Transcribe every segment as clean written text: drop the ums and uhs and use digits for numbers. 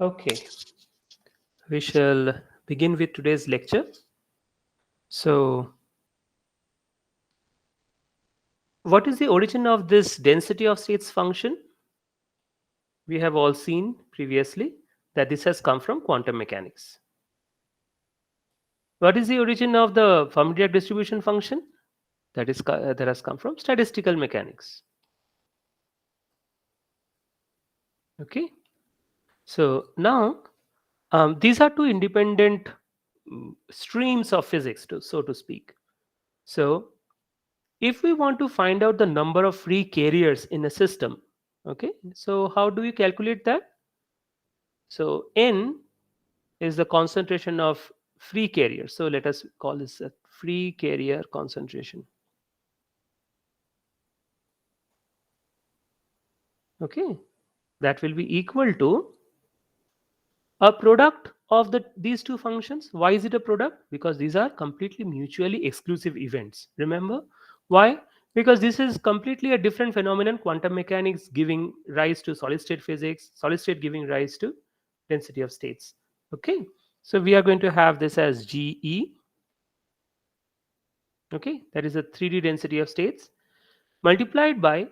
Okay, we shall begin with today's lecture. So, what is the origin of this density of states function? We have all seen previously that this has come from quantum mechanics. What is the origin of the Fermi-Dirac distribution function? That has come from statistical mechanics. Okay, so now these are two independent streams of physics, so to speak. So, if we want to find out the number of free carriers in a system, okay, so how do we calculate that? So n is the concentration of free carriers. So let us call this a free carrier concentration. Okay, that will be equal to a product of these two functions. Why is it a product? Because these are completely mutually exclusive events. Remember why? Because this is completely a different phenomenon. Quantum mechanics giving rise to solid state physics, solid state giving rise to density of states. Okay, so we are going to have this as GE. Okay, that is a 3D density of states multiplied by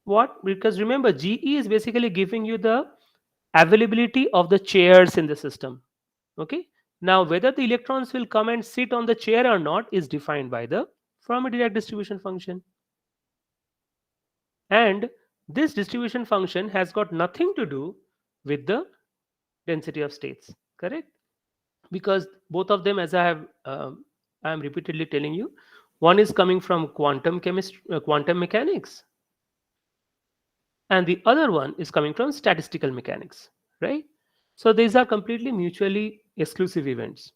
what? Because remember, GE is basically giving you the availability of the chairs in the system. Okay, now whether the electrons will come and sit on the chair or not is defined by the Fermi-Dirac distribution function. And this distribution function has got nothing to do with the density of states, correct? Because both of them, as I am repeatedly telling you, one is coming from quantum chemistry, quantum mechanics, and the other one is coming from statistical mechanics, right? So these are completely mutually exclusive events.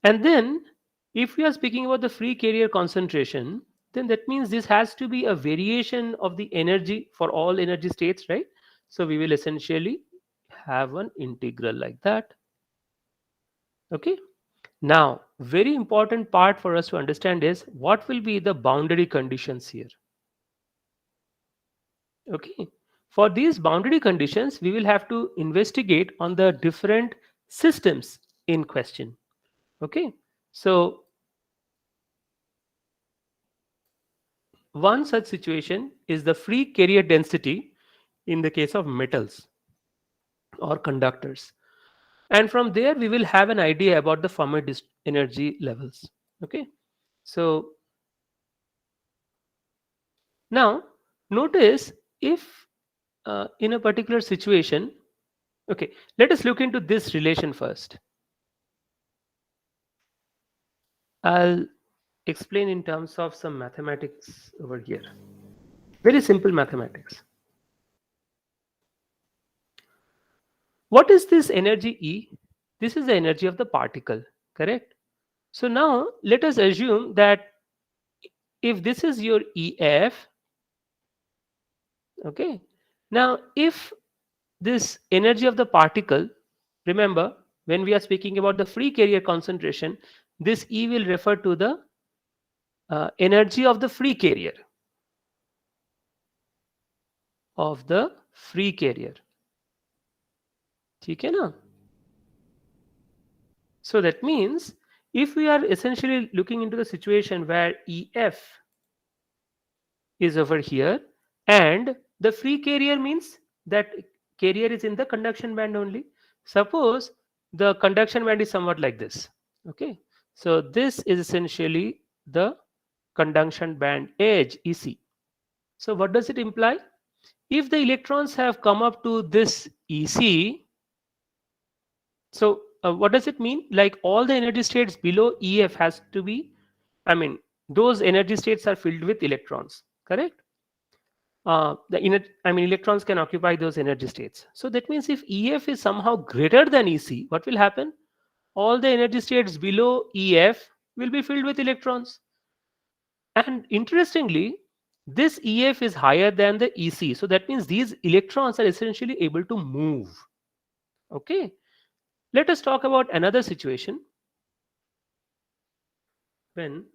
And then, if we are speaking about the free carrier concentration, then that means this has to be a variation of the energy for all energy states, right? So we will essentially have an integral like that. Okay. Now, very important part for us to understand is what will be the boundary conditions here. Okay. For these boundary conditions, we will have to investigate on the different systems in question. Okay. So one such situation is the free carrier density in the case of metals or conductors. And from there, we will have an idea about the Fermi energy levels. Okay. So now notice if in a particular situation, okay, let us look into this relation first. I'll explain in terms of some mathematics over here. Very simple mathematics. What is this energy E? This is the energy of the particle, correct? So now let us assume that if this is your EF, okay, now if this energy of the particle, remember when we are speaking about the free carrier concentration, this E will refer to the energy of the free carrier, of the free carrier. ठीक है ना? So that means if we are essentially looking into the situation where EF is over here and the free carrier means that carrier is in the conduction band only. Suppose the conduction band is somewhat like this. Okay, so this is essentially the conduction band edge EC. So what does it imply? If the electrons have come up to this EC, so what does it mean? Like all the energy states below EF has to be, I mean, those energy states are filled with electrons, correct? Electrons can occupy those energy states. So that means if EF is somehow greater than EC, what will happen? All the energy states below EF will be filled with electrons. And interestingly, this EF is higher than the EC. So that means these electrons are essentially able to move. Okay. Let us talk about another situation when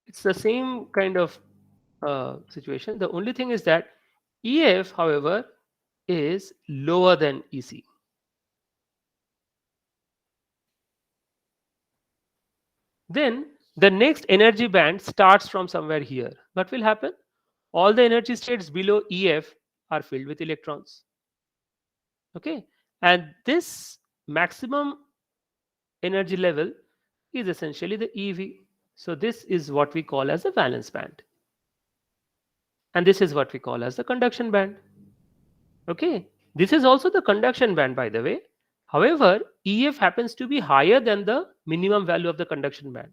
it's the same kind of situation. The only thing is that EF, however, is lower than EC. Then the next energy band starts from somewhere here. What will happen? All the energy states below EF are filled with electrons. Okay, and this maximum energy level is essentially the EV. So this is what we call as the valence band, and this is what we call as the conduction band. Okay, this is also the conduction band, by the way. However, EF happens to be higher than the minimum value of the conduction band.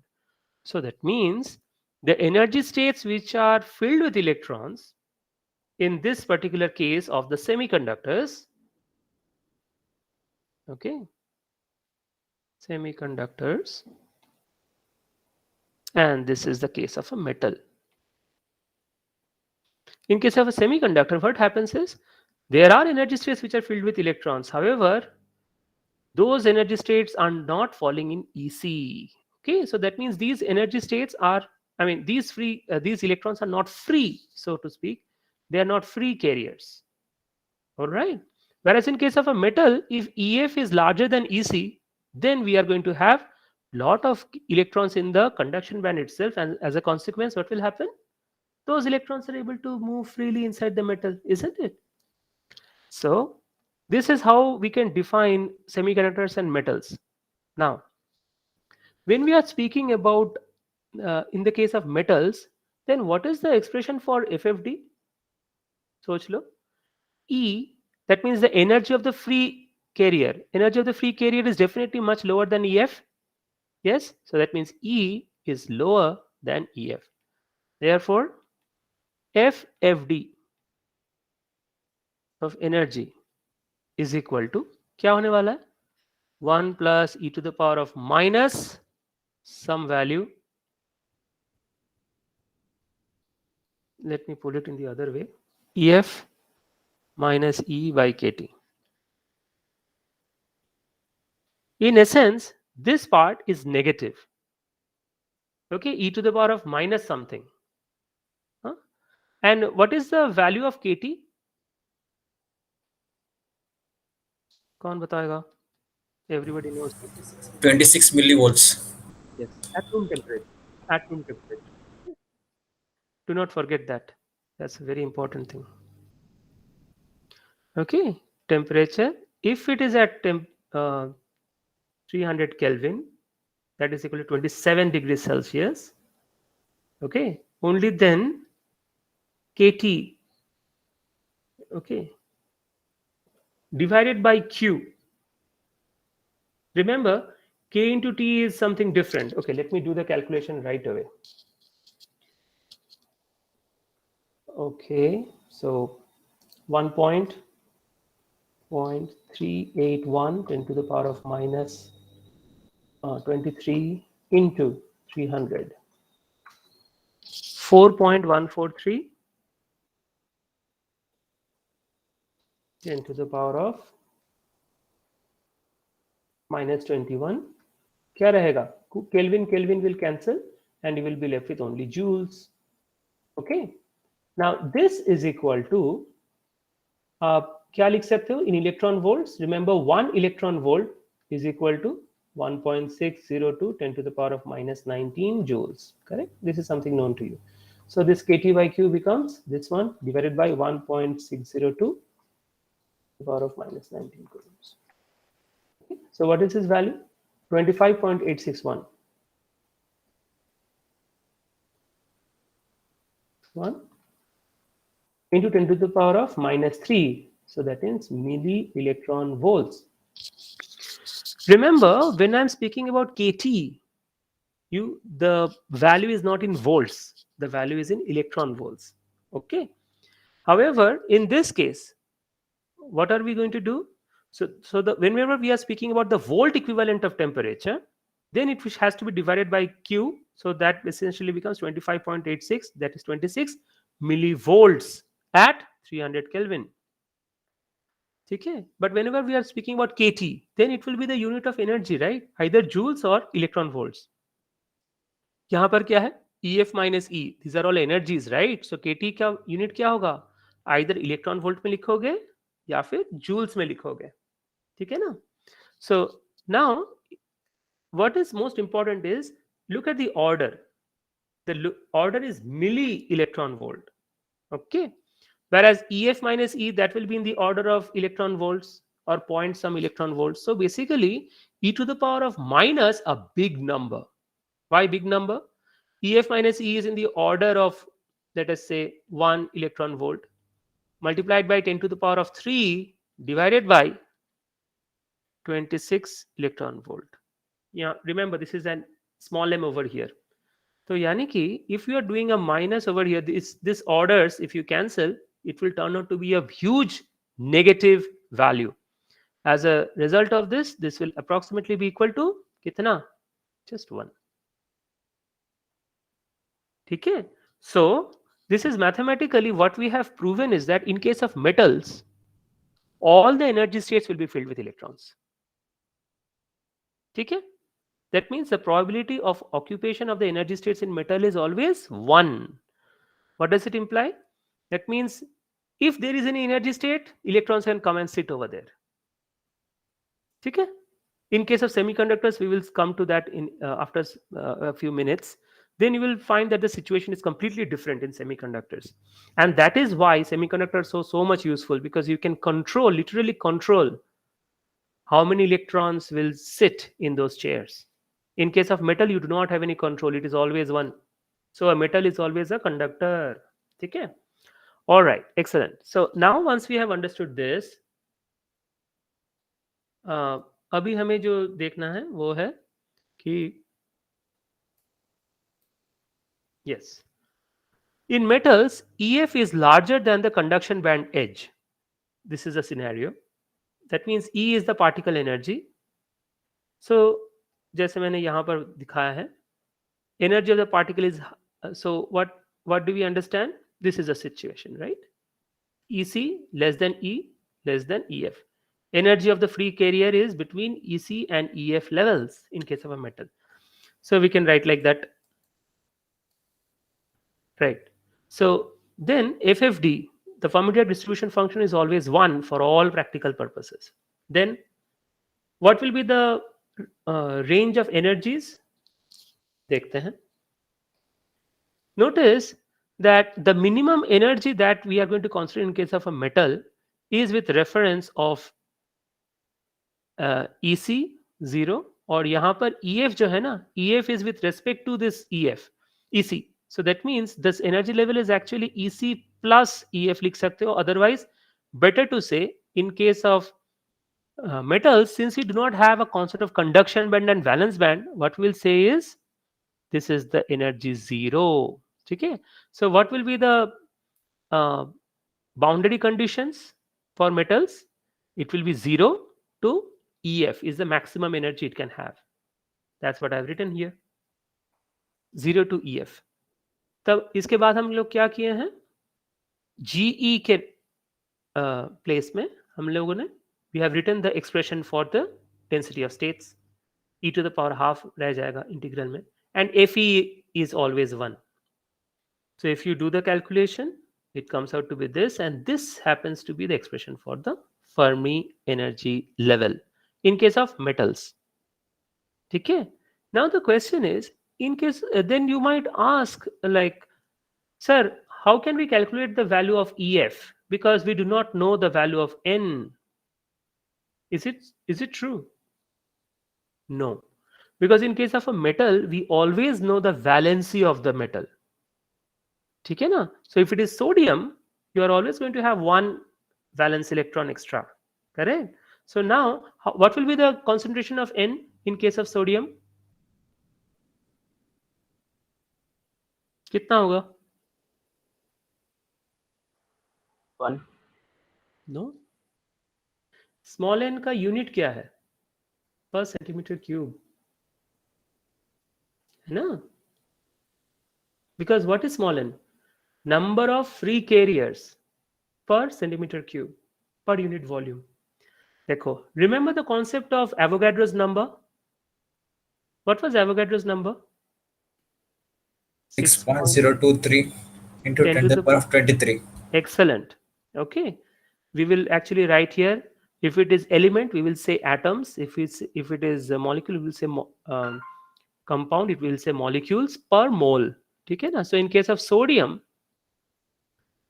So that means the energy states which are filled with electrons in this particular case of the semiconductors, okay, semiconductors, and this is the case of a metal. In case of a semiconductor, what happens is there are energy states which are filled with electrons. However, those energy states are not falling in EC. Okay, so that means these energy states are, I mean, these electrons are not free, so to speak. They are not free carriers. All right. Whereas in case of a metal, if EF is larger than EC, then we are going to have lot of electrons in the conduction band itself, and as a consequence, what will happen? Those electrons are able to move freely inside the metal, isn't it? So this is how we can define semiconductors and metals. Now, when we are speaking about in the case of metals, then what is the expression for FFD? सोच लो. E, that means the energy of the free carrier. Energy of the free carrier is definitely much lower than EF. Yes, so that means E is lower than EF. Therefore, FFD of energy is equal to क्या होने वाला है? 1 plus e to the power of minus some value. Let me put it in the other way. EF minus E by kT. In essence, this part is negative. Okay, e to the power of minus something. Huh? And what is the value of kT? कौन बताएगा? Everybody knows. 26 millivolts. Yes, at room temperature. At room temperature. Do not forget that. That's a very important thing. Okay, temperature. If it is at 300 Kelvin, that is equal to 27 degrees Celsius. Okay, only then kT, okay, divided by Q. Remember, K into T is something different. Okay, let me do the calculation right away. Okay, so 1.381 10 to the power of minus 23 into 300. 4.143 10 to the power of minus 21. क्या रहेगा? Kelvin will cancel and you will be left with only joules. Okay. Now this is equal to क्या लिख सकते हो in electron volts? Remember 1 electron volt is equal to 1.602 10 to the power of minus 19 joules. Correct? This is something known to you. So this kT by Q becomes this one divided by 1.602 to the power of minus 19 coulombs. Okay. So what is his value? 25.861. 1 into 10 to the power of minus 3. So that is milli electron volts. Remember, when I'm speaking about kT, the value is not in volts. The value is in electron volts. Okay. However, in this case, what are we going to do? So whenever we are speaking about the volt equivalent of temperature, then it has to be divided by Q. So that essentially becomes 25.86. That is 26 millivolts at 300 Kelvin. Okay, but whenever we are speaking about kT, then it will be the unit of energy, right? Either joules or electron volts. यहाँ पर क्या है? EF minus E. These are all energies, right? So kT का unit क्या होगा? Either electron volt में लिखोगे या फिर जूल्स में लिखोगे, ठीक है ना? So now what is most important is look at the order. The order is milli electron volt, okay? Whereas ef minus e, that will be in the order of electron volts or point some electron volts. So basically e to the power of minus a big number. Why big number? Ef minus e is in the order of, let us say, 1 electron volt multiplied by 10 to the power of 3 divided by 26 electron volt. Yeah, remember this is an small m over here. So yani ki if you are doing a minus over here, this orders, if you cancel, it will turn out to be a huge negative value. As a result of this will approximately be equal to kitna? Just 1. Okay? So this is mathematically what we have proven is that in case of metals, all the energy states will be filled with electrons. Okay? That means the probability of occupation of the energy states in metal is always 1. What does it imply? That means if there is any energy state, electrons can come and sit over there. Okay? In case of semiconductors, we will come to that in after a few minutes. Then you will find that the situation is completely different in semiconductors, and that is why semiconductors are so much useful, because you can control, literally control, how many electrons will sit in those chairs. In case of metal, you do not have any control. It is always 1. So a metal is always a conductor. Okay? All right, excellent. So now once we have understood this, अभी हमें जो देखना है वो है कि yes, in metals EF is larger than the conduction band edge. This is a scenario. That means E is the particle energy. So जैसे मैंने यहाँ पर दिखाया है, energy of the particle is so what do we understand? This is a situation, right? EC less than E less than EF. Energy of the free carrier is between EC and EF levels in case of a metal. So we can write like that, right? So then FFD, the Fermi-Dirac distribution function, is always 1 for all practical purposes. Then what will be the range of energies? देखते हैं. Notice that the minimum energy that we are going to consider in case of a metal is with reference of EC 0, और यहाँ पर EF जो है ना, EF is with respect to this EC. So that means this energy level is actually EC plus EF लिख सकते हो. Otherwise, better to say in case of metals, since we do not have a concept of conduction band and valence band, what we'll say is this is the energy 0. Okay? So what will be the boundary conditions for metals? It will be 0 to EF is the maximum energy it can have. That's what I've written here. 0 to EF. तब इसके बाद हम लोग क्या किए हैं? GE के place में हम लोगों ने we have written the expression for the density of states. E to the power half रह जाएगा इंटीग्रल में, and Fe is always 1. So if you do the calculation, it comes out to be this, and this happens to be the expression for the Fermi energy level in case of metals. Okay? Now the question is, in case then you might ask like, sir, how can we calculate the value of EF, because we do not know the value of N? Is it true? No, because in case of a metal we always know the valency of the metal. ठीक है ना? So if it is sodium, you are always going to have 1 valence electron extra. Correct? So now what will be the concentration of N in case of sodium? कितना होगा? 1. No. Small n का unit क्या है? पर centimetre cube, है ना? Because what is small n? Number of free carriers per centimeter cube per unit volume. देखो, remember the concept of Avogadro's number? What was Avogadro's number? 6.023 into 10 to the power of 23. Excellent. Okay. we will actually write here, if it is element we will say atoms, if it is a molecule we will say compound, it will say molecules per mole. ठीक है ना? So in case of sodium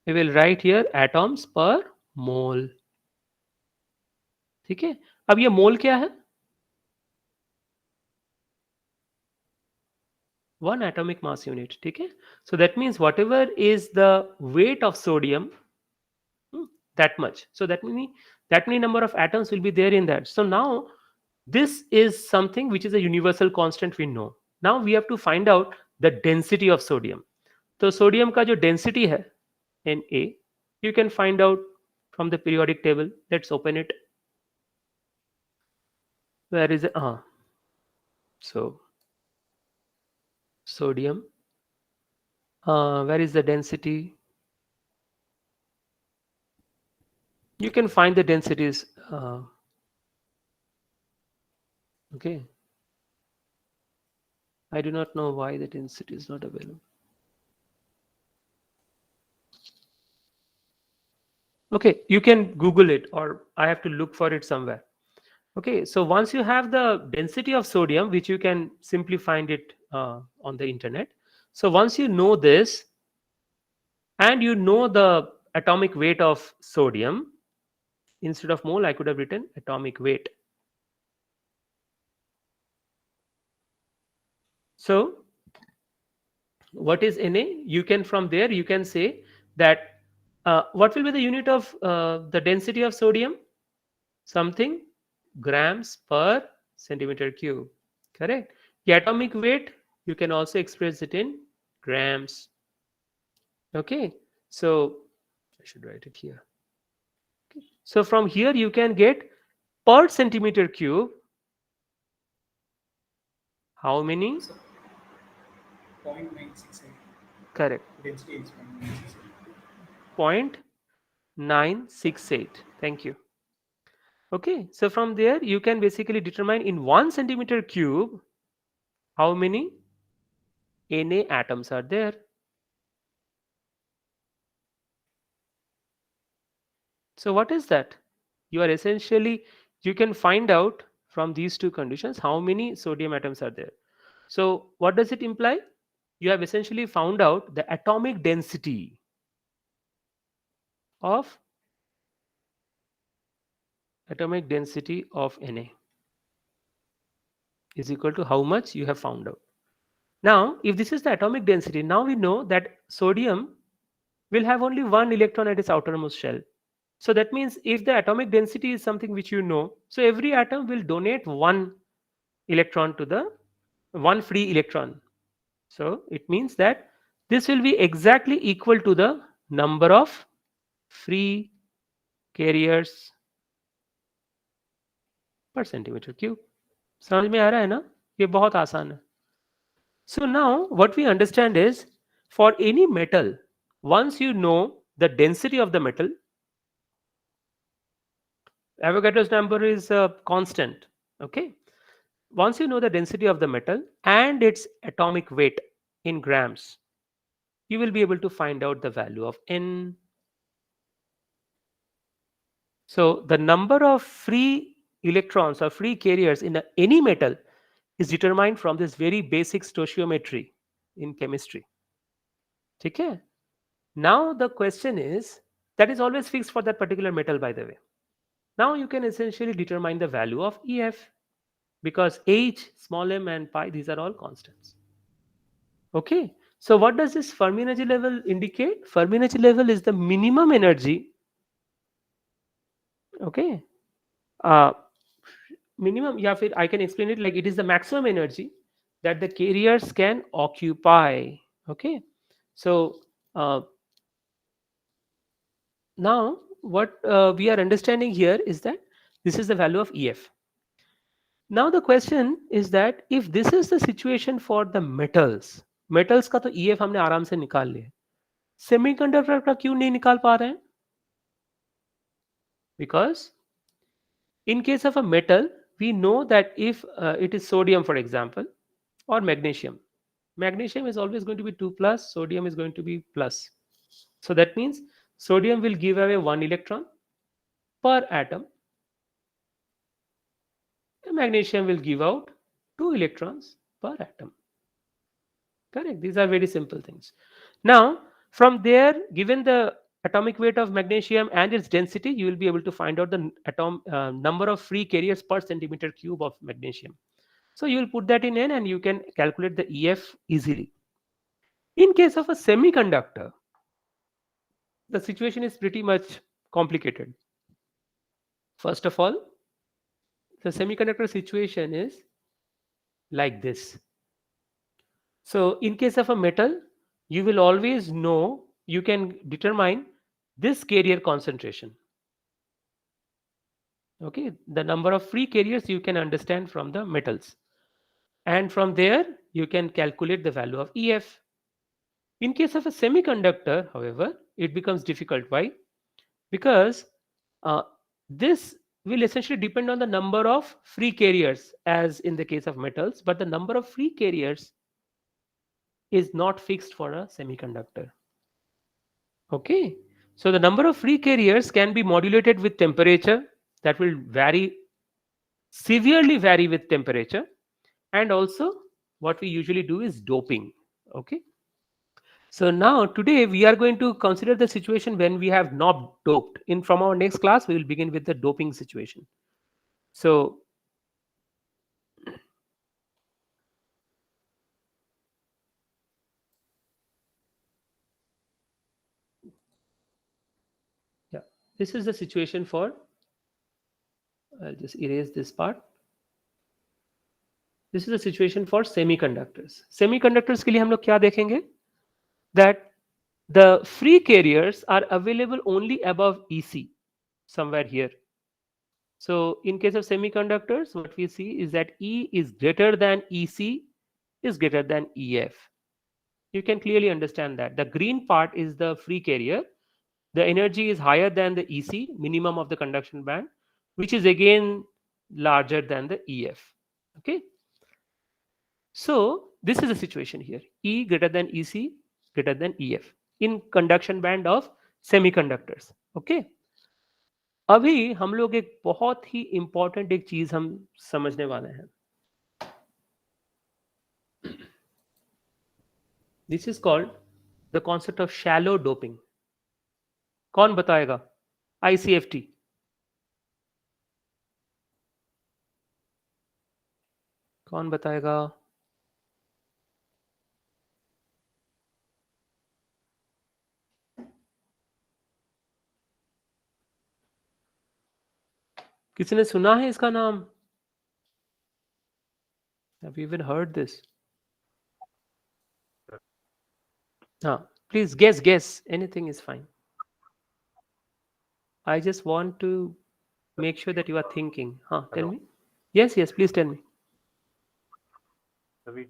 we will write here atoms per mole. ठीक है? अब ये मोल क्या है? One atomic mass unit. ठीक है? So that means whatever is the weight of sodium, that much. So that many number of atoms will be there in that. So now this is something which is a universal constant we know. Now we have to find out the density of sodium. So sodium का जो density है Na, you can find out from the periodic table. Let's open it. Where is it? So sodium. Where is the density? You can find the densities. Okay. I do not know why the density is not available. Okay, you can Google it, or I have to look for it somewhere. Okay, so once you have the density of sodium, which you can simply find it on the internet. So once you know this, and you know the atomic weight of sodium, instead of mole, I could have written atomic weight. So what is Na? You can, from there you can say that what will be the unit of the density of sodium? Something grams per centimeter cube. Correct? The atomic weight, you can also express it in grams. Okay, so I should write it here. Okay. So from here you can get per centimeter cube how many? 0.968. Correct. Density is 0.968. 0.968. Thank you. Okay, so from there you can basically determine in 1 centimeter cube how many Na atoms are there. So what is that? You are essentially, you can find out from these two conditions how many sodium atoms are there. So what does it imply? You have essentially found out the atomic density of Na is equal to how much you have found out. Now, if this is the atomic density, now we know that sodium will have only one electron at its outermost shell. So that means if the atomic density is something which you know, so every atom will donate one electron to the one free electron. So it means that this will be exactly equal to the number of free carriers per centimeter cube. समझ में आ रहा है ना? ये बहुत आसान है. So now what we understand is, for any metal, once you know the density of the metal, Avogadro's number is a constant. Okay. Once you know the density of the metal and its atomic weight in grams, you will be able to find out the value of N. So the number of free electrons or free carriers in any metal is determined from this very basic stoichiometry in chemistry. Okay. Now the question is, that is always fixed for that particular metal, by the way. Now you can essentially determine the value of EF, because H, small m and pi, these are all constants. Okay. So what does this Fermi energy level indicate? Fermi energy level is the minimum energy. Okay. Minimum, yeah, I can explain it like it is the maximum energy that the carriers can occupy. Okay. So now what we are understanding here is that this is the value of EF. Now the question is that if this is the situation for the metals का तो EF हमने आराम से निकाल लिया, semiconductor का क्यों नहीं निकाल पा रहे हैं? Because in case of a metal, we know that if it is sodium, for example, or magnesium is always going to be 2 plus, sodium is going to be plus. So that means sodium will give away one electron per atom, the magnesium will give out 2 electrons per atom. Correct. These are very simple things. Now, from there, given the atomic weight of magnesium and its density, you will be able to find out the number of free carriers per centimeter cube of magnesium. So you will put that in N and you can calculate the EF easily. In case of a semiconductor, the situation is pretty much complicated. First of all, the semiconductor situation is like this. So in case of a metal, you will always know, you can determine this carrier concentration. Okay, the number of free carriers you can understand from the metals. And from there, you can calculate the value of EF. In case of a semiconductor, however, it becomes difficult. Why? Because this will essentially depend on the number of free carriers as in the case of metals, but the number of free carriers is not fixed for a semiconductor. Okay, so the number of free carriers can be modulated with temperature, that will severely vary with temperature, and also what we usually do is doping. Okay, so now today we are going to consider the situation when we have not doped. From our next class we will begin with the doping situation. So yeah, this is the situation for, I'll just erase this part. This is the situation for semiconductors. Semiconductors के लिए हम लोग क्या देखेंगे? That the free carriers are available only above EC, somewhere here. So in case of semiconductors, what we see is that E is greater than EC is greater than EF. You can clearly understand that. The green part is the free carrier. The energy is higher than the EC, minimum of the conduction band, which is again larger than the EF. Okay. So this is the situation here. E greater than EC greater than EF in conduction band of semiconductors. Okay. अभी हम लोग एक बहुत ही important एक चीज हम समझने वाले हैं. This is called the concept of shallow doping. कौन बताएगा? ICFT. कौन बताएगा? किसी ने सुना है इसका नाम? Have you even heard this? Please guess. Anything is fine. I just want to make sure that you are thinking. Tell me. Yes, please tell me. So we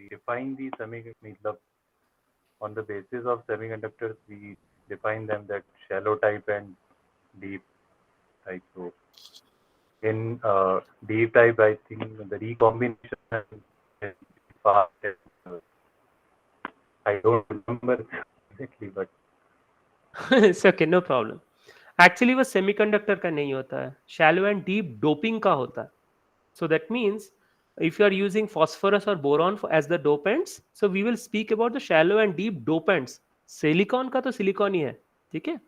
define the semiconductor on the basis of semiconductors. We define them that shallow type and deep type. So in deep type, I think the recombination is fast. I don't remember exactly, but It's okay, no problem. Actually वो semiconductor का नहीं होता है, shallow and deep doping का होता है. So that means if you are using phosphorus or boron as the dopants, so we will speak about the shallow and deep dopants. Silicon का तो silicon ही है, ठीक है?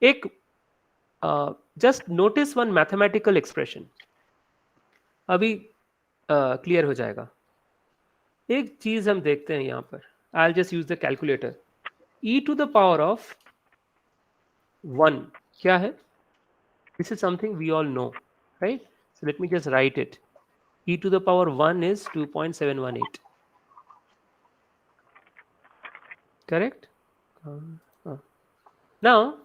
एक just notice one mathematical expression. अभी clear हो जाएगा. एक चीज हम देखते हैं यहाँ पर. I'll just use the calculator. E to the power of 1 क्या है? This is something we all know, right? So let me just write it. E to the power 1 is 2.718. Correct? Now,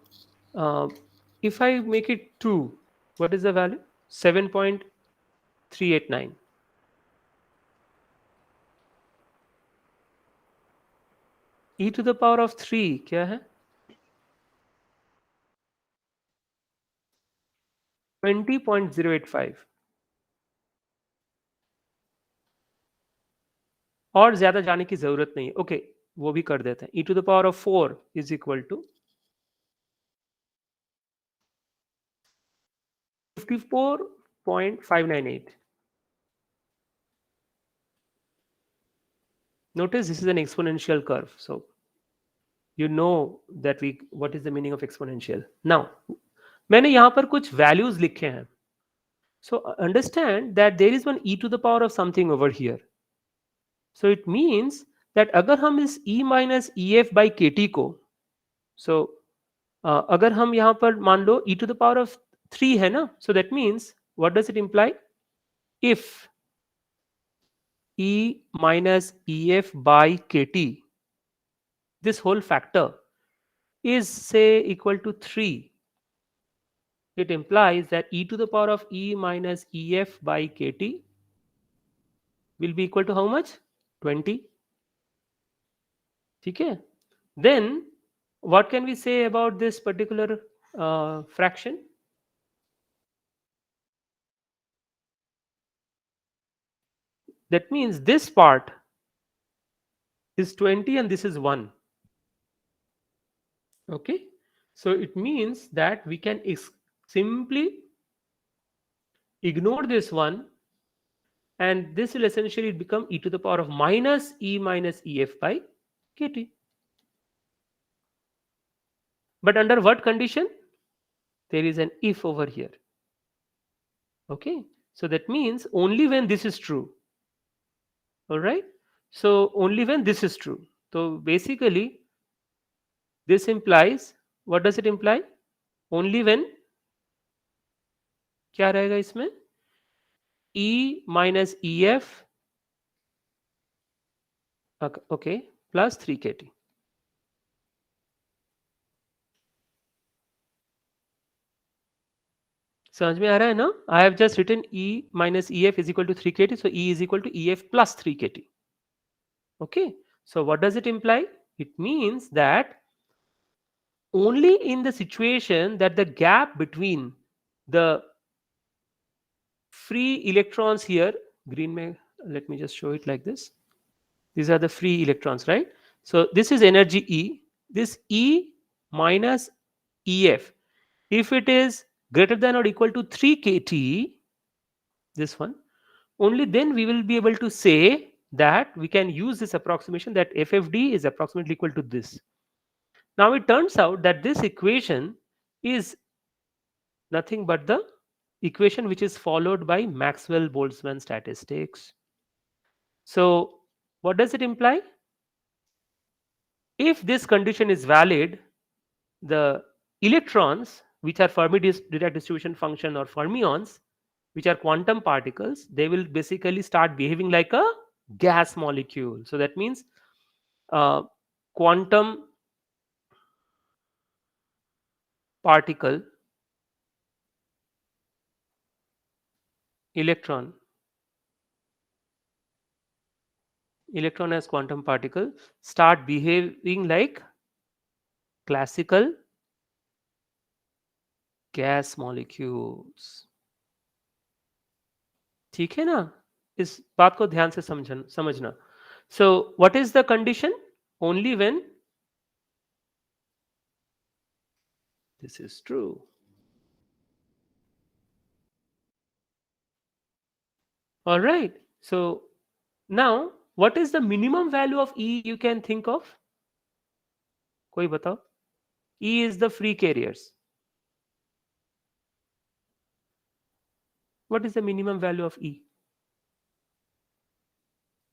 if I make it 2, what is the value? 7.389. E to the power of 3 क्या है? 20.085. और ज्यादा जाने की जरूरत नहीं है. Okay, वो भी कर देते हैं. E to the power of 4 is equal to 54.598. Notice this is an exponential curve. So you know that what is the meaning of exponential. Now, मैंने यहाँ पर कुछ values लिखे हैं. So understand that there is one e to the power of something over here. So it means that अगर हम इस e minus ef by kt को, so अगर हम यहाँ पर मान लो e to the power of 3 है ना, so that means what does it imply? If e minus ef by kt, this whole factor is say equal to 3, it implies that e to the power of e minus ef by kt will be equal to how much? 20. Okay. Then what can we say about this particular fraction? That means this part is 20 and this is 1. Okay. So it means that we can simply ignore this one, and this will essentially become e to the power of minus e minus ef by kt. But under what condition? There is an if over here. Okay. So that means only when this is true. All right. So only when this is true. So basically this implies, what does it imply? Only when, क्या रहेगा इसमें? E minus EF, okay, plus 3 kt. समझ में आ रहा है ना? I have just written E minus EF is equal to 3 kt, so E is equal to EF plus 3 kt. Okay, so what does it imply? It means that only in the situation that the gap between the free electrons here, green mein, let me just show it like this. These are the free electrons, right? So this is energy E. This E minus EF, if it is greater than or equal to 3 kt, this one, only then we will be able to say that we can use this approximation that FFD is approximately equal to this. Now it turns out that this equation is nothing but the equation which is followed by Maxwell-Boltzmann statistics. So what does it imply? If this condition is valid, the electrons, which are Fermi-Dirac distribution function or fermions, which are quantum particles, they will basically start behaving like a gas molecule. So that means quantum particle electron as quantum particle start behaving like classical gas molecules. ठीक है ना? इस बात को ध्यान से समझना. So what is the condition? Only when this is true. All right. So now what is the minimum value of E you can think of? कोई बताओ? E is the free carriers. What is the minimum value of E?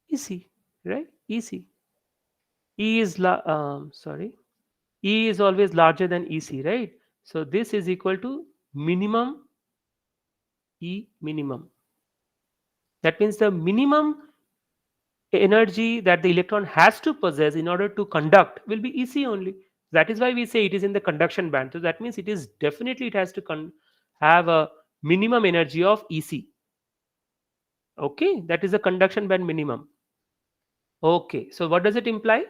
EC, right? EC. E is E is always larger than EC, right? So this is equal to minimum E minimum. That means the minimum energy that the electron has to possess in order to conduct will be EC only. That is why we say it is in the conduction band. So that means it is definitely, it has to have a minimum energy of EC. Okay, that is the conduction band minimum. Okay, so what does it imply?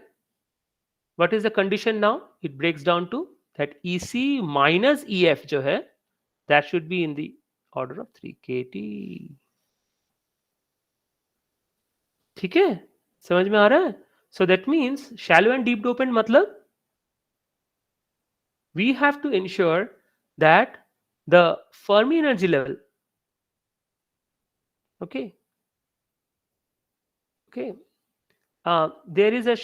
What is the condition now? It breaks down to that EC minus EF जो है, that should be in the order of 3 kt. ठीक है? समझ में आ रहा है? So that means shallow and deep dopant मतलब we have to ensure that the Fermi energy level. Okay. There is a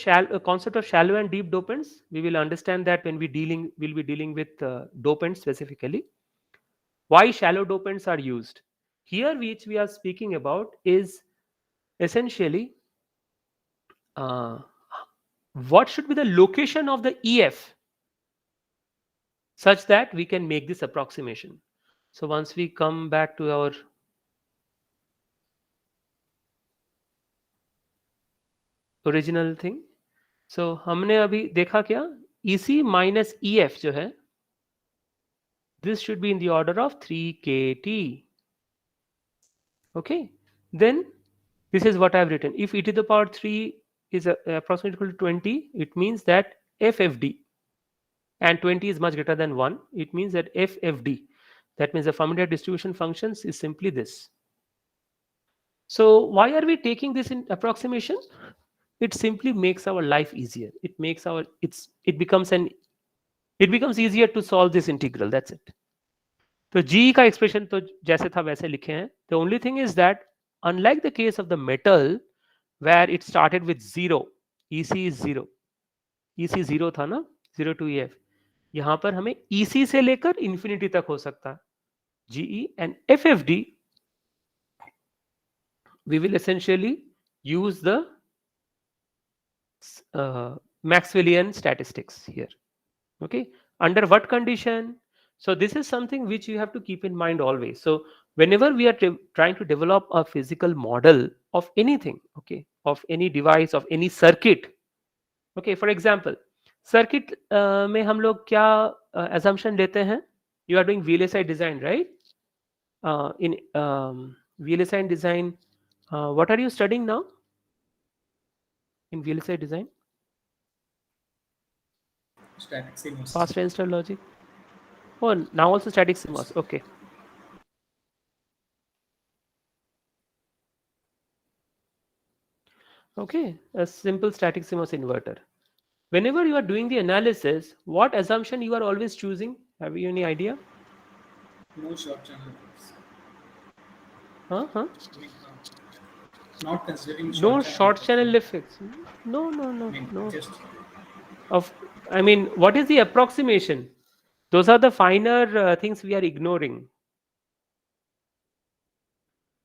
concept of shallow and deep dopants. We will understand that when we'll be dealing with dopants specifically. Why shallow dopants are used here, which we are speaking about, is essentially what should be the location of the EF such that we can make this approximation. So once we come back to our original thing, so हमने अभी देखा क्या, EC minus EF जो है, this should be in the order of 3 kT. Okay, then this is what I have written. If e to the power 3 is approximately equal to 20, it means that FFD, and 20 is much greater than 1, it means that FFD, that means the Fermi distribution functions, is simply this. So why are we taking this in approximation? It simply makes our life easier. It becomes easier to solve this integral. That's it. तो G का expression तो जैसे था वैसे लिखे हैं. The only thing is that unlike the case of the metal where it started with 0, EC is 0, EC 0 था ना, 0 to EF. यहाँ पर हमें EC से लेकर infinity तक हो सकता है. GE and FFD, we will essentially use the Maxwellian statistics here. Okay, under what condition? So this is something which you have to keep in mind always. So whenever we are trying to develop a physical model of anything, okay, of any device, of any circuit, okay, for example, circuit में हम लोग क्या assumption लेते हैं? You are doing VLSI design, right? In VLSI design, what are you studying now? In VLSI design? Static CMOS. Fast transistor logic. Oh, now also static CMOS. Okay. Okay, a simple static CMOS inverter. Whenever you are doing the analysis, what assumption you are always choosing? Have you any idea? No short channel effects. Uh-huh. I mean, not considering No short channel effects. No. I mean, just I mean, what is the approximation? Those are the finer things we are ignoring.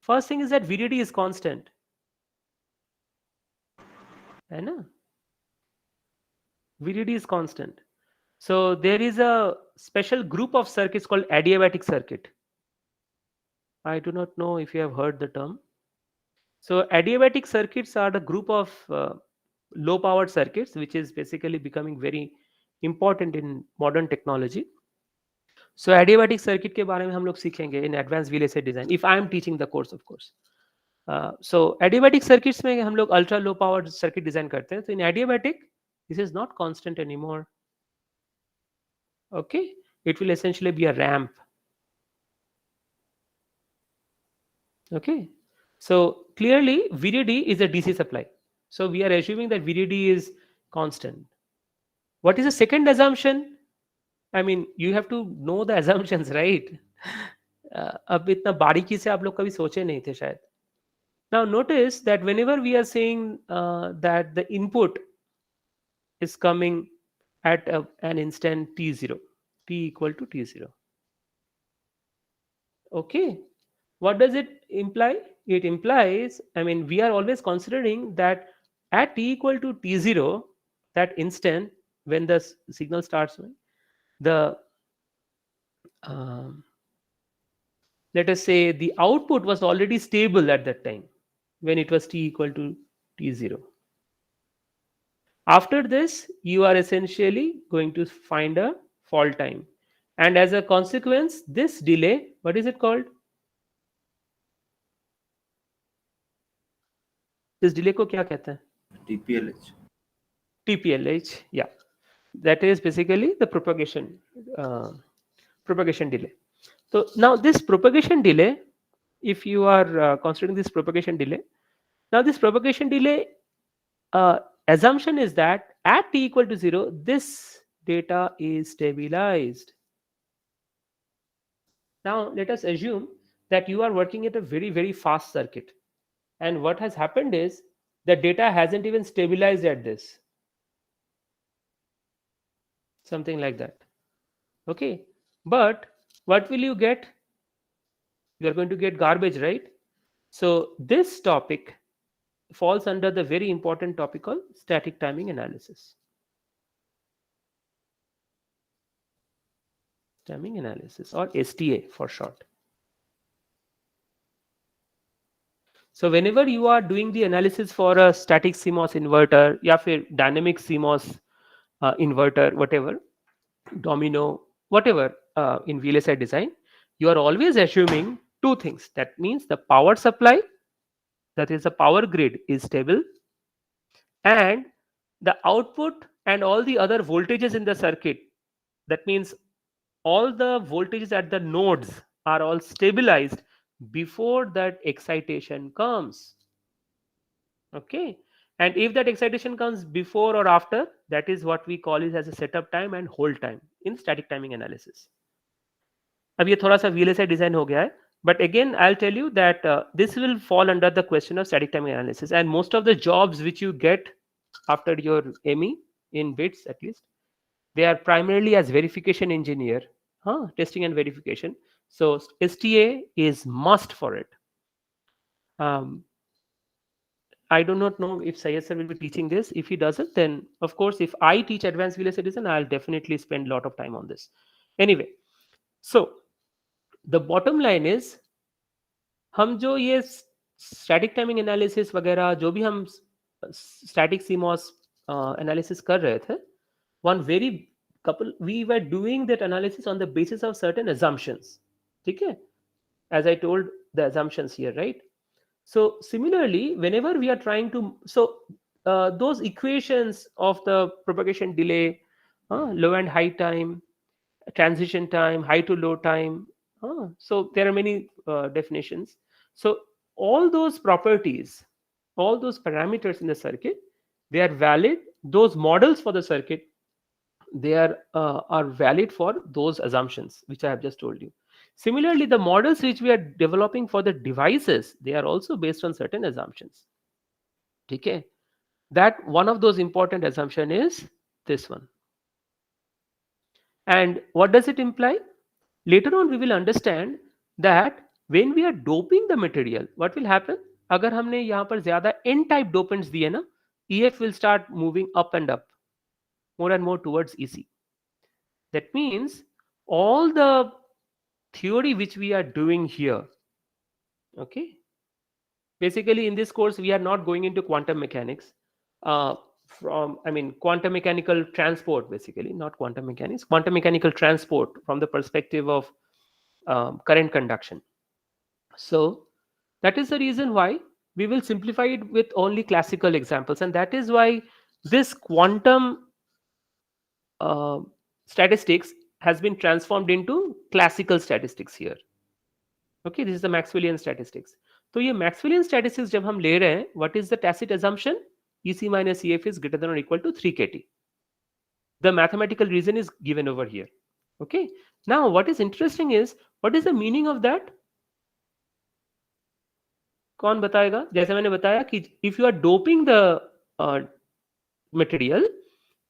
First thing is that VDD is constant. है ना? VDD is constant. So there is a special group of circuits called adiabatic circuit. I do not know if you have heard the term. So adiabatic circuits are the group of low powered circuits, which is basically becoming very important in modern technology. So adiabatic circuit के बारे में हम लोग सीखेंगे in advanced VLSI design, if I am teaching the course, of course. So adiabatic circuits में हम लोग ultra low powered circuit design करते हैं. So in adiabatic, this is not constant anymore. Okay, it will essentially be a ramp. Okay, so clearly VDD is a DC supply. So we are assuming that VDD is constant. What is the second assumption? I mean, you have to know the assumptions, right? अब इतना बारीकी से आप लोग कभी सोचे नहीं थे शायद. Now notice that whenever we are saying that the input is coming at an instant t0, t equal to t0. Okay, what does it imply? It implies, I mean, we are always considering that at t equal to t0, that instant when the signal starts, the let us say the output was already stable at that time when it was t equal to t0. After this, you are essentially going to find a fall time, and as a consequence, this delay, what is it called? This delay को क्या कहते हैं? TPLH. TPLH, yeah, that is basically the propagation delay. So now this propagation delay, if you are considering this propagation delay, now this propagation delay assumption is that at t equal to 0, this data is stabilized. Now let us assume that you are working at a very, very fast circuit, and what has happened is the data hasn't even stabilized at this, something like that. Okay, but what will you get? You are going to get garbage, right? So this topic falls under the very important topic called static timing analysis. Timing analysis, or STA for short. So whenever you are doing the analysis for a static CMOS inverter, या फिर dynamic CMOS inverter, whatever, domino, whatever, in VLSI design, you are always assuming two things. That means the power supply, that is the power grid, is stable, and the output and all the other voltages in the circuit, that means all the voltages at the nodes are all stabilized before that excitation comes. Okay, and if that excitation comes before or after, that is what we call it as a setup time and hold time in static timing analysis. अब ये थोड़ा सा VLSI design हो गया है, but again I'll tell you that this will fall under the question of static timing analysis, and most of the jobs which you get after your ME in BITS at least, they are primarily as verification engineer, testing and verification. So STA is must for it. I do not know if Syed sir will be teaching this. If he doesn't, then of course, if I teach advanced VLSI design, I'll definitely spend a lot of time on this. Anyway, so the bottom line is, हम जो ये static timing analysis वगैरह जो भी हम static CMOS analysis कर रहे थे, we were doing that analysis on the basis of certain assumptions. ठीक है? As I told the assumptions here, right? So similarly, whenever we are trying to, those equations of the propagation delay, low and high time, transition time, high to low time, so there are many definitions. So all those properties, all those parameters in the circuit, they are valid. Those models for the circuit, they are valid for those assumptions which I have just told you. Similarly, the models which we are developing for the devices, they are also based on certain assumptions. Okay, that one of those important assumption is this one. And what does it imply? Later on we will understand that when we are doping the material, what will happen? अगर हमने यहाँ पर ज़्यादा N-type dopants दिए ना, EF will start moving up and up, more and more towards EC. That means all the theory which we are doing here, okay, basically in this course we are not going into quantum mechanics, quantum mechanical transport, basically not quantum mechanics, quantum mechanical transport from the perspective of current conduction. So that is the reason why we will simplify it with only classical examples, and that is why this quantum statistics has been transformed into classical statistics here. Okay, this is the Maxwellian statistics. So ये Maxwellian statistics जब हम ले रहे हैं, what is the tacit assumption? EC minus EF is greater than or equal to 3 kT. The mathematical reason is given over here. Okay, now what is interesting is, what is the meaning of that? कौन बताएगा? जैसे मैंने बताया कि if you are doping the material,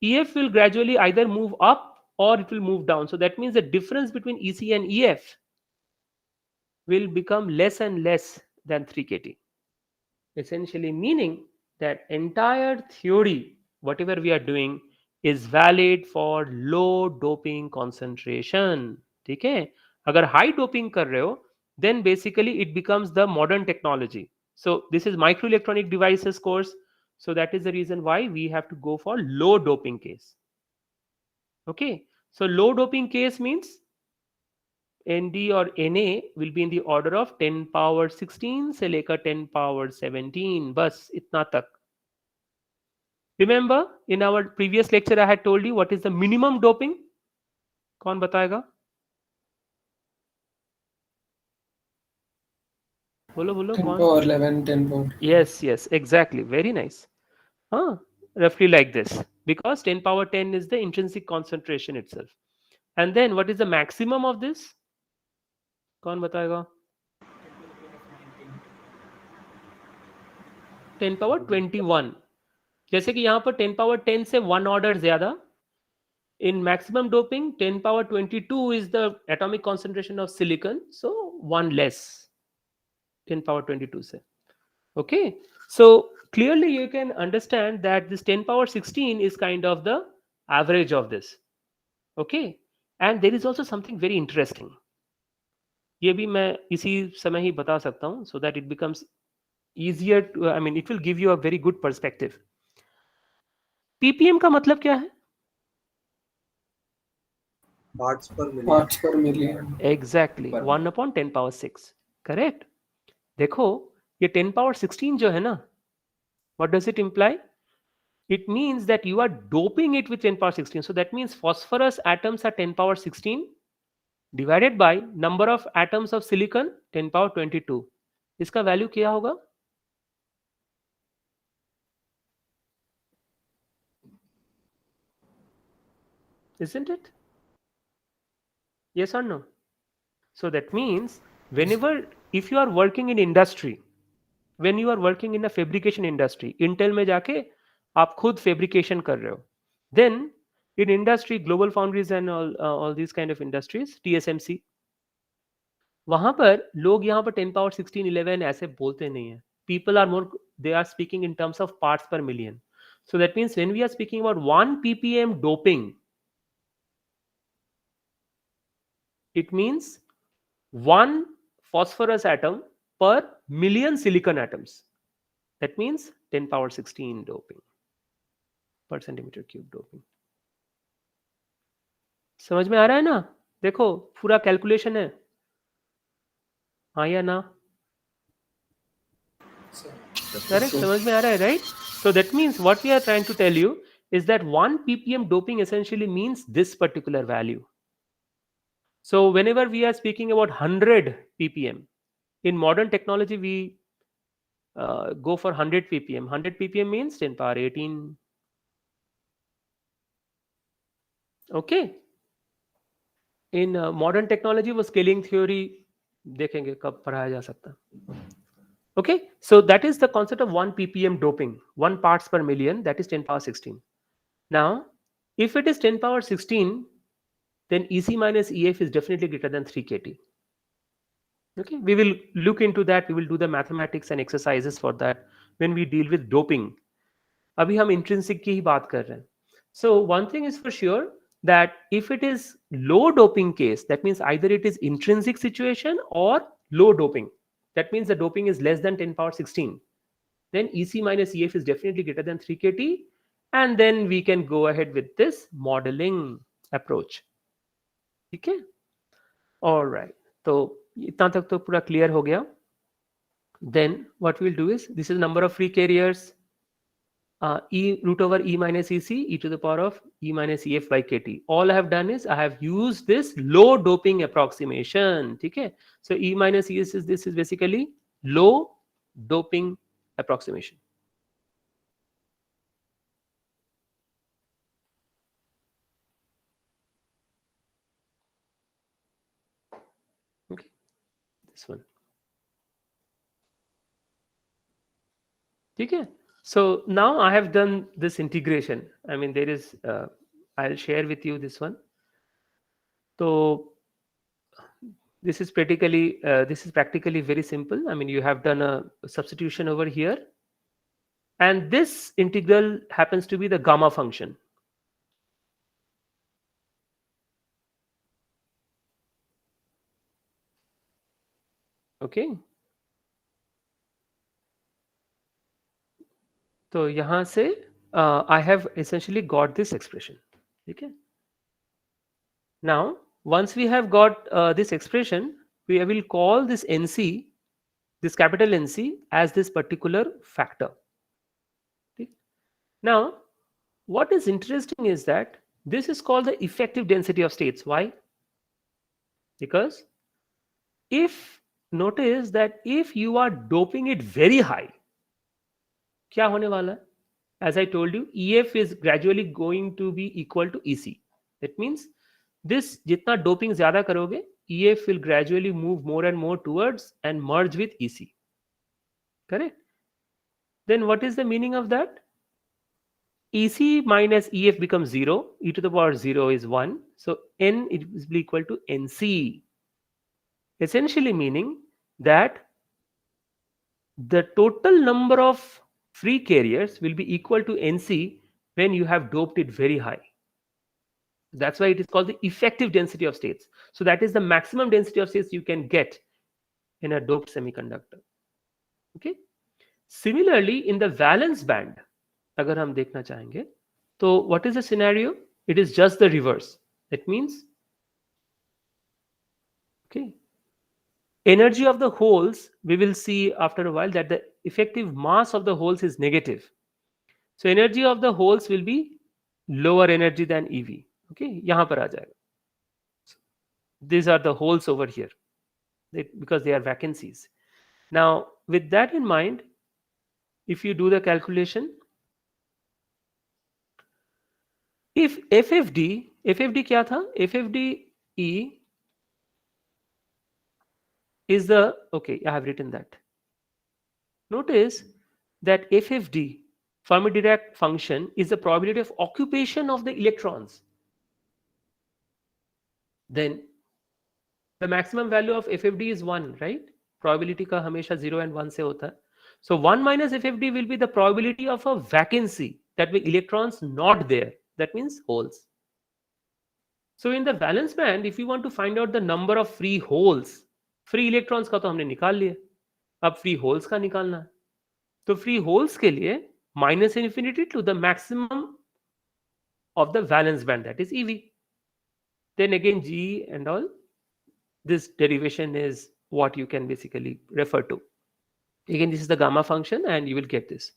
EF will gradually either move up or it will move down. So that means the difference between EC and EF will become less and less than 3 kT. Essentially meaning that entire theory, whatever we are doing, is valid for low doping concentration. ठीक है? अगर high doping कर रहे हो, then basically it becomes the modern technology. So this is microelectronic devices course. So that is the reason why we have to go for low doping case. Okay, so low doping case means ND or NA will be in the order of 10 power 16 से लेकर 10 power 17, बस इतना तक. Remember in our previous lecture I had told you what is the minimum doping? कौन बताएगा? बोलो बोलो 10 कौन? power 11, 10 power. Yes, exactly. Very nice. Roughly like this, because 10 power 10 is the intrinsic concentration itself. And then what is the maximum of this? कौन बताएगा? 10 power 21, जैसे कि यहाँ पर 10 पावर 10 से 1 ऑर्डर ज्यादा. In maximum doping, 10 power 22 is the atomic concentration of silicon, so 1 less 10 power 22 se. Okay, so clearly you can understand that this 10 power 16 is kind of the average of this. Okay, and there is also something very interesting. ये भी मैं इसी समय ही बता सकता हूँ, so that it becomes easier to, I mean it will give you a very good perspective. ppm का मतलब क्या है? parts per million. Parts per million. Exactly, 1 upon 10 power 6. Correct. देखो ये 10 power 16 जो है ना, what does it imply? It means that you are doping it with 10 power 16. So that means phosphorus atoms are 10 power 16 divided by number of atoms of silicon 10 power 22. इसका value क्या होगा? Isn't it? Yes or no? So that means whenever, if you are working in industry, when you are working in a fabrication industry, Intel में जाके आप खुद fabrication कर रहे हो, then in industry, global foundries and all these kind of industries, TSMC, वहां पर लोग यहाँ पर 10 power 16 11 ऐसे बोलते नहीं है. People are more, they are speaking in terms of parts per million. So that means when we are speaking about 1 ppm doping, it means 1 phosphorus atom per million silicon atoms. That means 10 power 16 doping per centimeter cube doping. समझ में आ रहा है ना? देखो पूरा calculation है, हाँ या ना? करेक्ट, समझ में आ रहा है, right? So that means what we are trying to tell you is that 1 ppm doping essentially means this particular value. So whenever we are speaking about 100 ppm, in modern technology we go for 100 ppm. 100 ppm means 10 power 18. Okay. In modern technology वो scaling theory देखेंगे कब पढ़ाया जा सकता है. Okay, so that is the concept of 1 ppm doping, 1 parts per million, that is 10 power 16. Now, if it is 10 power 16, then EC minus EF is definitely greater than 3 kT. Okay, we will look into that. We will do the mathematics and exercises for that when we deal with doping. अभी हम intrinsic की ही बात कर रहे हैं. So one thing is for sure that if it is low doping case, that means either it is intrinsic situation or low doping. That means the doping is less than 10 power 16. Then EC minus EF is definitely greater than 3 kT. And then we can go ahead with this modeling approach. Okay? All right. So इतना तक तो पूरा clear हो गया. Then what we'll do is, this is number of free carriers, e root over e minus ec, e to the power of e minus ef by kt. All I have done is I have used this low doping approximation. Okay, so e minus es is, this is basically low doping approximation. Okay, this one. Okay, so now I have done this integration. I mean, there is, I'll share with you this one. So this is practically very simple. I mean, you have done a substitution over here, and this integral happens to be the gamma function. Okay. तो यहाँ से I have essentially got this expression. Okay. Now, once we have got this expression, we will call this NC, this capital NC, as this particular factor. Okay. Now, what is interesting is that this is called the effective density of states. Why? Because if, notice that if you are doping it very high, क्या होने वाला है? As I told you, EF is gradually going to be equal to EC. That means this जितना doping ज़्यादा करोगे, EF will gradually move more and more towards and merge with EC. Correct? Then what is the meaning of that? EC minus EF becomes 0. E to the power 0 is 1. So N is equal to NC. Essentially meaning that the total number of free carriers will be equal to NC when you have doped it very high. That's why it is called the effective density of states. So that is the maximum density of states you can get in a doped semiconductor. Okay. Similarly, in the valence band, अगर हम देखना चाहेंगे, तो what is the scenario? It is just the reverse. That means, okay, energy of the holes, we will see after a while that the effective mass of the holes is negative. So energy of the holes will be lower energy than EV. Okay, यहाँ पर आ जाएगा. These are the holes over here because they are vacancies. Now, with that in mind, if you do the calculation, if FFD क्या था? FFD is the, okay, I have written that. Notice that FFD, Fermi-Dirac function, is the probability of occupation of the electrons. Then the maximum value of FFD is 1, right? Probability का हमेशा 0 and 1 से होता है. So 1 minus FFD will be the probability of a vacancy, that means electrons not there. That means holes. So in the valence band, if you want to find out the number of free holes, free electrons का तो हमने निकाल लिया, अब free holes का निकालना है. तो free holes के लिए minus infinity to the maximum of the valence band, that is EV. Then again G and all, this derivation is what you can basically refer to. Again, this is the gamma function and you will get this.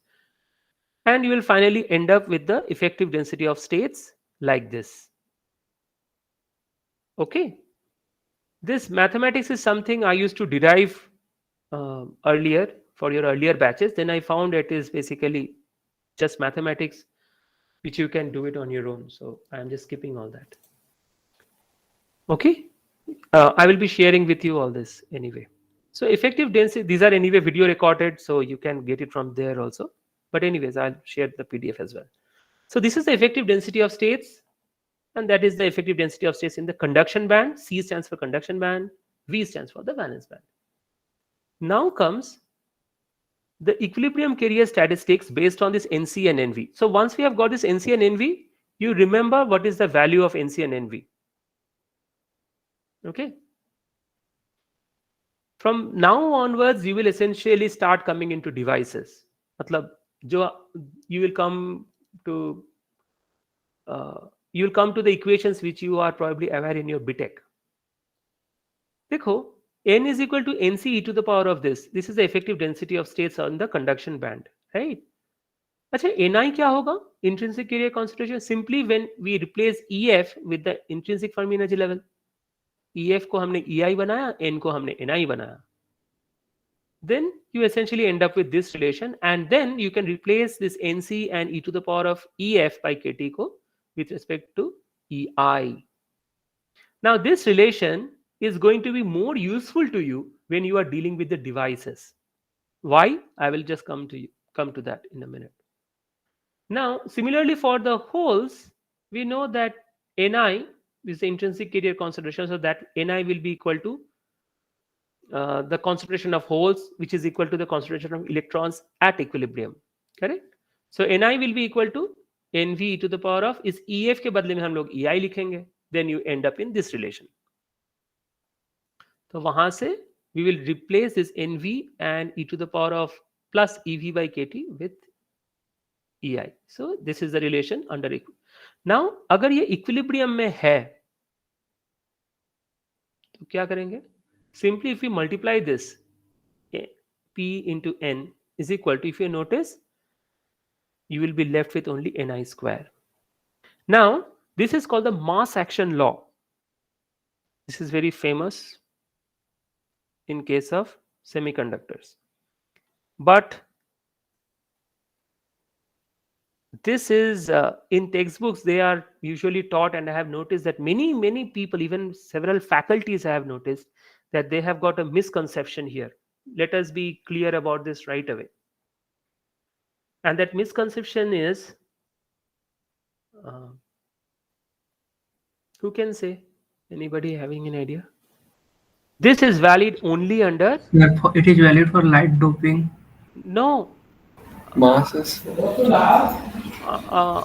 And you will finally end up with the effective density of states like this. Okay. This mathematics is something I used to derive earlier for your earlier batches. Then I found it is basically just mathematics which you can do it on your own. So I'm just skipping all that. Okay. I will be sharing with you all this anyway. So effective density, these are anyway video recorded, so you can get it from there also. But anyways, I'll share the PDF as well. So this is the effective density of states, and that is the effective density of states in the conduction band. C stands for conduction band, V stands for the valence band. Now comes the equilibrium carrier statistics based on this NC and NV. So once we have got this NC and NV, you remember what is the value of NC and NV. Okay. From now onwards, you will essentially start coming into devices. मतलब जो you will come to the equations which you are probably aware in your BTech. देखो, N is equal to NC e to the power of this. This is the effective density of states on the conduction band, right? अच्छा, Ni क्या होगा? Intrinsic carrier concentration. Simply when we replace EF with the intrinsic Fermi energy level. EF को हमने EI बनाया, N को हमने NI बनाया. Then you essentially end up with this relation, and then you can replace this NC and e to the power of EF by KT को with respect to EI. Now this relation is going to be more useful to you when you are dealing with the devices. Why? I will just come to that in a minute. Now similarly for the holes, we know that Ni is the intrinsic carrier concentration, so that Ni will be equal to the concentration of holes, which is equal to the concentration of electrons at equilibrium. Correct? So Ni will be equal to Nv e to the power of, is EF के बदले में हम लोग EI लिखेंगे. Then you end up in this relation. तो वहां से we will replace this Nv and e to the power of plus EV by KT with EI. So this is the relation under equilibrium. Now अगर ये equilibrium में है तो क्या करेंगे? Simply if we multiply this, P into N is equal to, if you notice, you will be left with only Ni square. Now this is called the mass action law. This is very famous in case of semiconductors. But this is in textbooks they are usually taught, and I have noticed that many people, even several faculties, I have noticed that they have got a misconception here. Let us be clear about this right away. And that misconception is, uh, who can say? Anybody having an idea? This is valid only under, It is valid for light doping. no, Masses.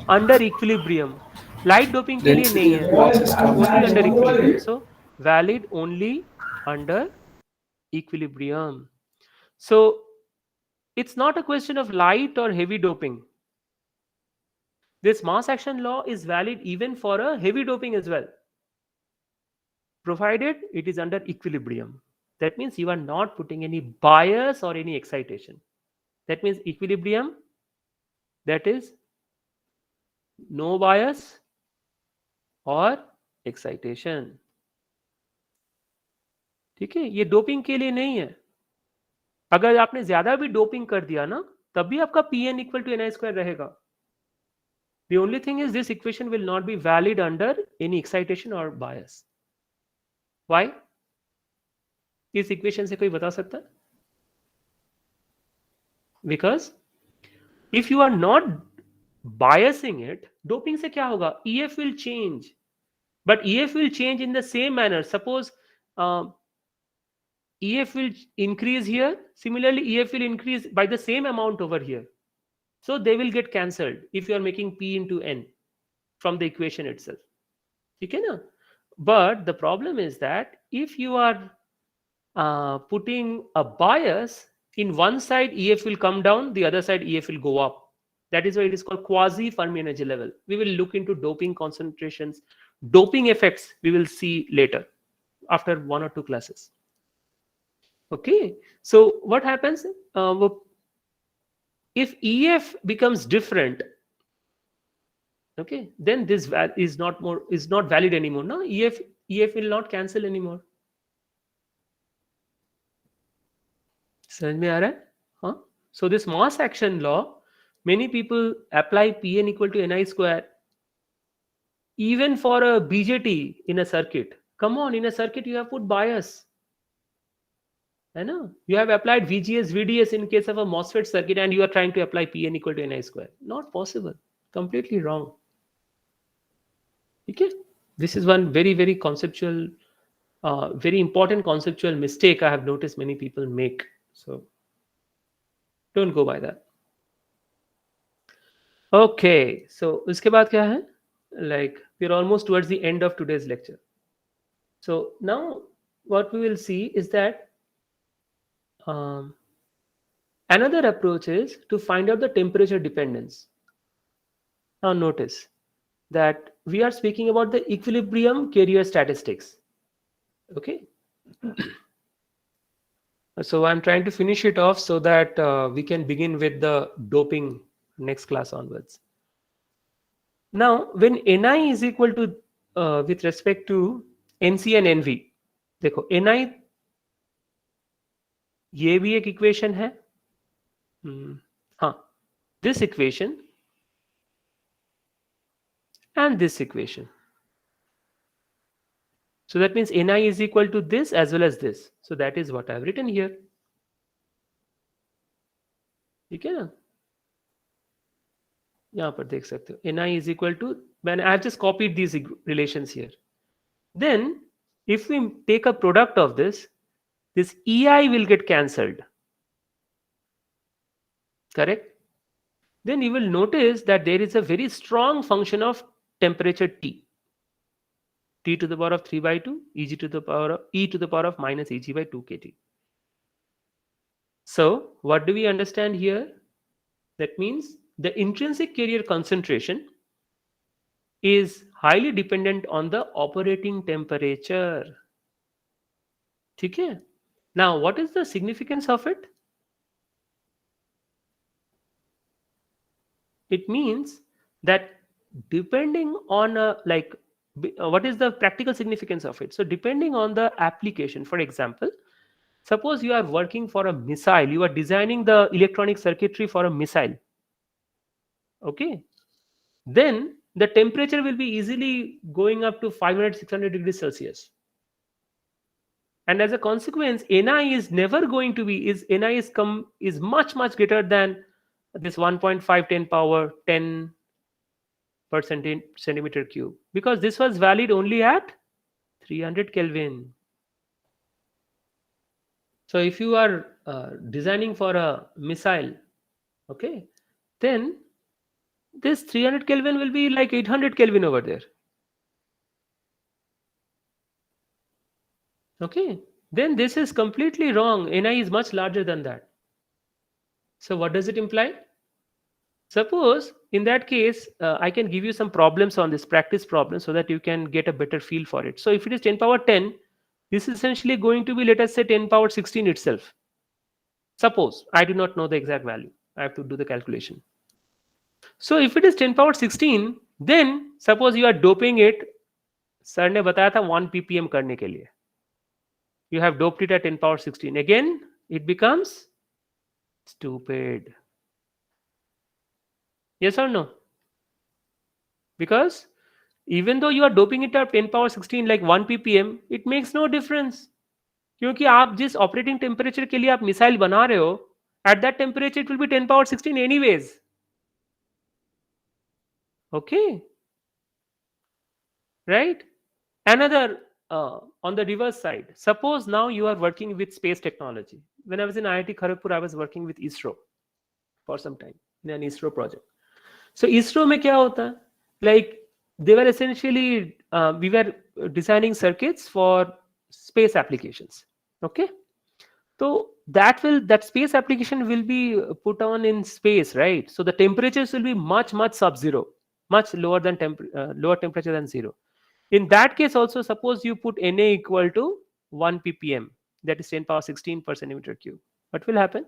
under equilibrium. Light doping के लिए नहीं Density है, of mass is only under constant. equilibrium. So valid only under equilibrium. So it's not a question of light or heavy doping. This mass action law is valid even for a heavy doping as well, provided it is under equilibrium. That means you are not putting any bias or any excitation. That means equilibrium, that is no bias और excitation. ठीक है, ये doping के लिए नहीं है. अगर आपने ज्यादा भी डोपिंग कर दिया ना, तब भी आपका Pn equal to ni square रहेगा. The only thing is this equation will not be valid under any excitation or bias. Why? इस इक्वेशन से कोई बता सकता है? Because if you are not biasing it, doping से क्या होगा? EF will change, but EF will change in the same manner. Suppose EF will increase here, similarly EF will increase by the same amount over here. So they will get cancelled if you are making P into N from the equation itself. ठीक है ना? But the problem is that if you are putting a bias, in one side EF will come down, the other side EF will go up. That is why it is called quasi Fermi energy level. We will look into doping concentrations, doping effects we will see later after 1 or 2 classes. Okay, so what happens if EF becomes different? Okay, then this is not valid anymore. No, EF will not cancel anymore. समझ में आ रहा है? हाँ? So this mass action law, many people apply Pn equal to Ni square even for a BJT in a circuit. Come on, in a circuit you have put bias. I know. You have applied VGS, VDS in case of a MOSFET circuit and you are trying to apply Pn equal to Ni square. Not possible. Completely wrong. Okay? This is one very conceptual, very important conceptual mistake I have noticed many people make. So don't go by that. Okay, so उसके बाद क्या है? Like we're almost towards the end of today's lecture. So now what we will see is that another approach is to find out the temperature dependence. Now notice that we are speaking about the equilibrium carrier statistics. Okay. So I'm trying to finish it off so that we can begin with the doping next class onwards. Now, when Ni is equal to with respect to Nc and Nv, देखो Ni ये भी एक equation है. हाँ, this equation and this equation. So that means Ni is equal to this as well as this. So that is what I have written here. ठीक है ना? यहाँ पर देख सकते हो Ni is equal to, I have just copied these relations here. Then if we take a product of this EI will get cancelled. Correct? Then you will notice that there is a very strong function of temperature T. T to the power of 3 by 2, e to the power of minus Eg by 2 kT. So what do we understand here? That means the intrinsic carrier concentration is highly dependent on the operating temperature. ठीक है? Now what is the significance of it? It means that depending on what is the practical significance of it? So depending on the application, for example, suppose you are working for a missile, you are designing the electronic circuitry for a missile. Okay, then the temperature will be easily going up to 500, 600 degrees Celsius. And as a consequence, Ni is never going to be, Ni is much, much greater than this 1.5 10 power 10 per centimeter cube, because this was valid only at 300 Kelvin. So if you are designing for a missile, okay, then this 300 Kelvin will be like 800 Kelvin over there. Okay, then this is completely wrong. Ni is much larger than that. So what does it imply? Suppose in that case, I can give you some problems on this, practice problems, so that you can get a better feel for it. So if it is 10 power 10, this is essentially going to be, let us say, 10 power 16 itself. Suppose, I do not know the exact value. I have to do the calculation. So if it is 10 power 16, then suppose you are doping it, sir ने बताया था 1 ppm करने के लिए. You have doped it at 10 power 16. Again, it becomes stupid. Yes or no? Because even though you are doping it at 10 power 16 like 1 ppm, it makes no difference. क्योंकि आप जिस operating temperature के लिए आप missile बना रहे हो, at that temperature it will be 10 power 16 anyways. Okay, right? Another on the reverse side, suppose now you are working with space technology. When I was in IIT Kharagpur, I was working with ISRO for some time in an ISRO project. So ISRO में क्या होता है? Like they were essentially we were designing circuits for space applications. Okay, so that space application will be put on in space, right? So the temperatures will be much sub-zero, much lower than lower temperature than zero. In that case also, suppose you put Na equal to 1 ppm, that is 10 power 16 per centimeter cube. What will happen?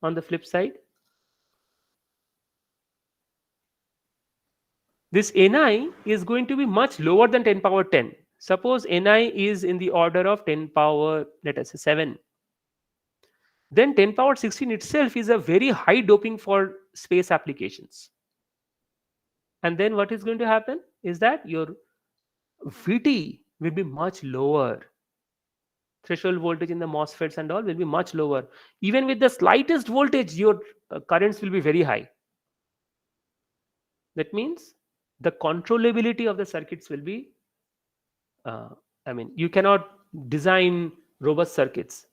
On the flip side, this Ni is going to be much lower than 10 power 10. Suppose Ni is in the order of 10 power, let us say 7. Then 10 power 16 itself is a very high doping for space applications. And then what is going to happen is that your Vt will be much lower. Threshold voltage in the MOSFETs and all will be much lower. Even with the slightest voltage, your currents will be very high. That means the controllability of the circuits will be, you cannot design robust circuits.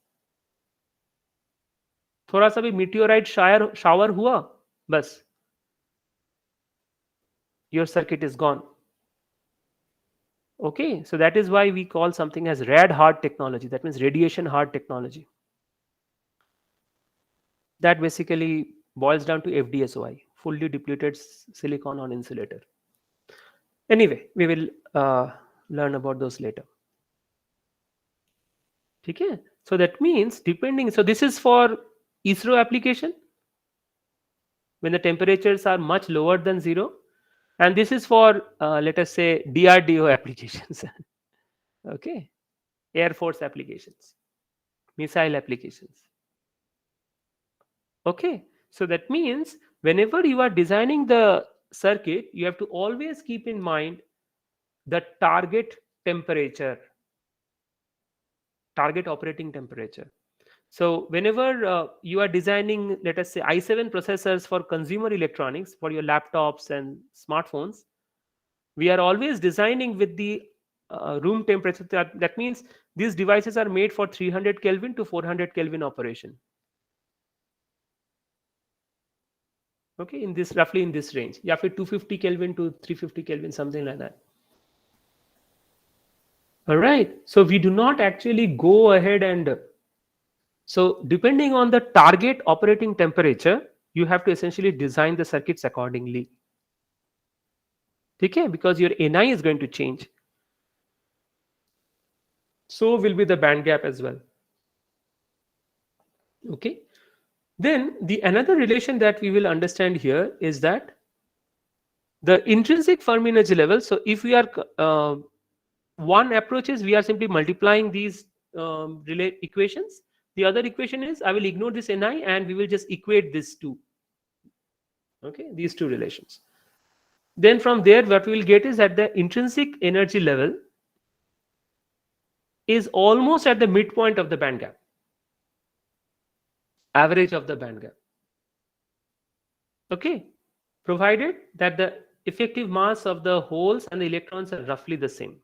थोड़ा सा भी meteorite shower हुआ, बस your circuit is gone. Okay, so that is why we call something as rad hard technology. That means radiation hard technology. That basically boils down to FDSOI, fully depleted silicon on insulator. Anyway, we will learn about those later. Okay, so that means depending, so this is for ISRO application when the temperatures are much lower than zero, and this is for let us say DRDO applications. Okay, Air Force applications, missile applications. Okay, so that means whenever you are designing the circuit, you have to always keep in mind the target temperature, target operating temperature. So whenever you are designing, let us say, i7 processors for consumer electronics, for your laptops and smartphones, we are always designing with the room temperature. That means these devices are made for 300 Kelvin to 400 Kelvin operation. Okay, in this, roughly in this range. Yeah, 250 Kelvin to 350 Kelvin, something like that. All right, so we do not actually go ahead and, so depending on the target operating temperature, you have to essentially design the circuits accordingly. Okay, because your Ni is going to change. So will be the band gap as well. Okay. Then the another relation that we will understand here is that the intrinsic Fermi energy level. So if we are one approach is we are simply multiplying these equations. The other equation is I will ignore this Ni and we will just equate this two. Okay, these two relations. Then from there, what we will get is that the intrinsic energy level is almost at the midpoint of the band gap, average of the band gap. Okay, provided that the effective mass of the holes and the electrons are roughly the same.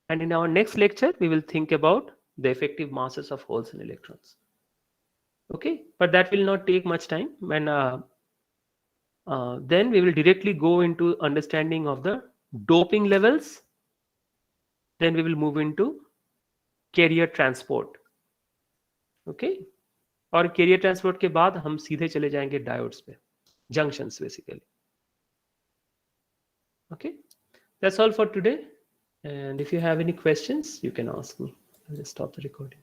And in our next lecture, we will think about the effective masses of holes and electrons. Okay, but that will not take much time. And then we will directly go into understanding of the doping levels. Then we will move into carrier transport. Okay, और carrier transport के बाद हम सीधे चले जाएंगे diodes पे, junctions basically. Okay, that's all for today. And if you have any questions, you can ask me. I'll just stop the recording.